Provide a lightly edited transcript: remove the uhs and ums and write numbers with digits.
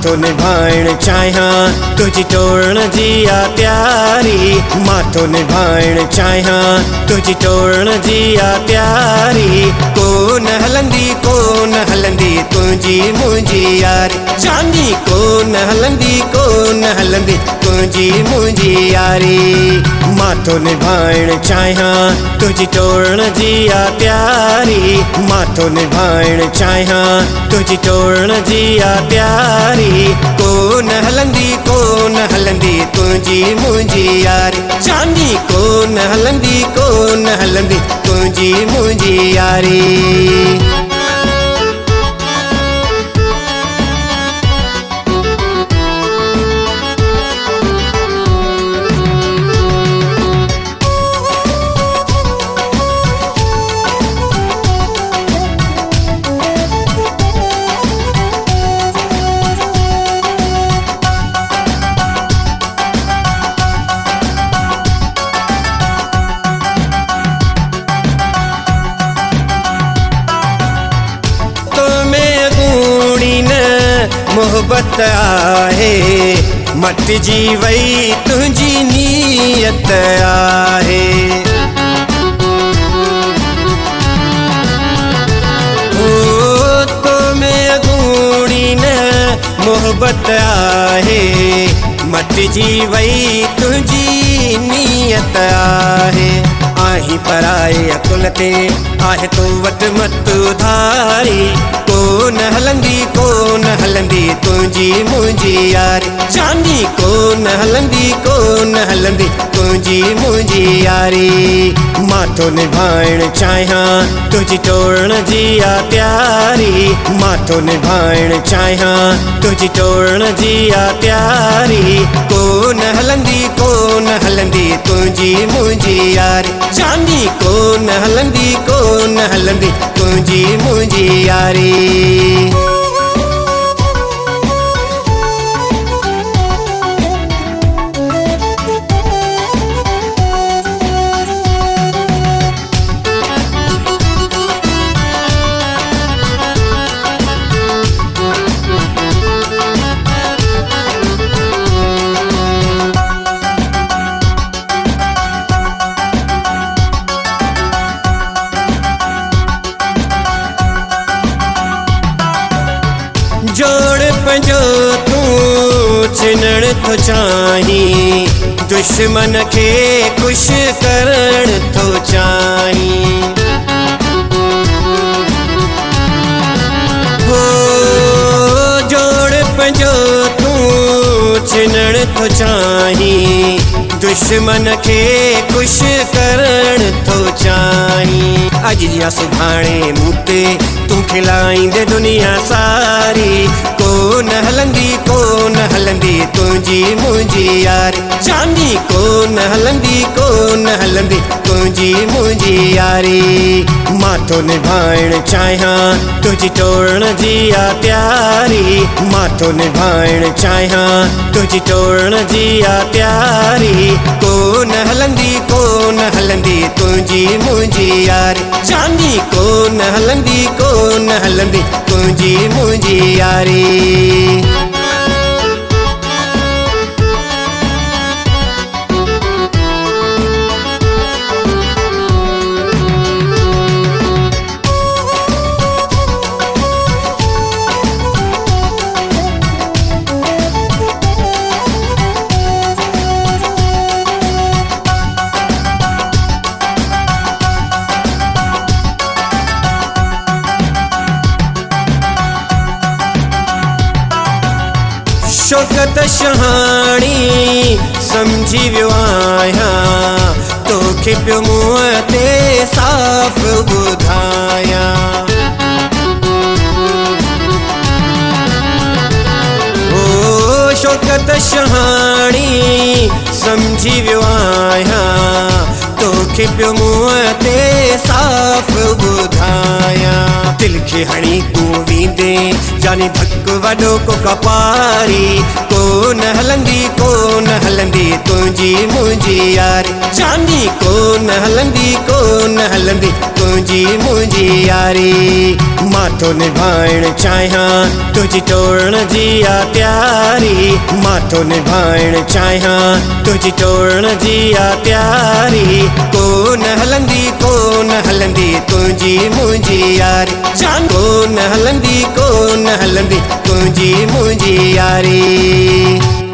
माथो निभाइण चाहियां तुझी टोड़ण जी आ प्यारी, माथो निभाइण चाहियां तुझी टोड़ण जी आ प्यारी। कोन हलंदी तुझी मुंहिंजी यारी, चांदी कोन हलंदी तुझी मुंहिंजी यारी। माथो निभाइण चाहियां तुझी टोड़ण जी आ प्यारी, माथो निभाइण चाहियां तुझी टोड़ण जी आ प्यारी। कोन हलंदी तुझी मुंहिंजी यारी, चांदी कोन हलंदी तुझी मुंहिंजी यारी। मोहब्बत आहे मटिजी वई तुझी नीयत आहे, ओ तो में अगूणी न मोहब्बत आहे मटिजी वई तुझी नीयत आहे। आही पराए अकुल ते आहे तो वट मत धारी, कोन हलंदी तुझी मुंहिंजी यारी, चांदी कोन हलंदी तुझी मुंहिंजी यारी। माथो निभाइण चाहियां तुझी टोड़ण जी आ प्यारी, माथो निभाइण चाहियां तुझी टोड़ण जी आ प्यारी। कोन हलंदी तुझी मुंहिंजी यारी, चांदी कोन हलंदी तुझी मुंहिंजी यारी। जोड़ पंजो तू छिनण थो चाहीं, दुश्मन खे खुश करण थो चाहीं। हो जोड़ पंजो तू छिनण थो चाहीं, दुश्मन खे खुश करण थो चाहीं। अज या सुभाणे मूं ते तू खिलाईंदे दुनिया सारी, कोन हलंदी तुझी मुंहिंजी यारी, चांदी कोन हलंदी तुझी मुंहिंजी यारी। माथो निभाइण चाहियां तुझी टोड़ण जी आ प्यारी, माथो निभाइण चाहियां तुझी टोड़ण जी आ प्यारी। कोन हलंदी तुझी मुंहिंजी यारी, चांदी कोन हलंदी तुझी मुंहिंजी यारी। शौकत शहाणी समझी वियो आहियां, तोखे पियो मुंहं ते साफ़ ॿुधायां। ओ शौकत शहाणी समझी वियो आहियां, तोखे पियो मुंहं ते साफ़ ॿुधायां। दिल खे हणी तूं वींदे जानी धक वॾो को कपारी कोन हलंदी तुंहिंजी मुंहिंजी यारी जानी कोन हलंदी तुंहिंजी मुंहिंजी यारी मां थो निभाइण चाहियां तुझी टोड़ण जी आ तयारी मां थो निभाइण चाहियां तुझी टोड़ण जी आ तयारी कोन हलंदी तुंहिंजी मुंहिंजी यारी जान कोन हलंदी तुंहिंजी मुंहिंजी यारी।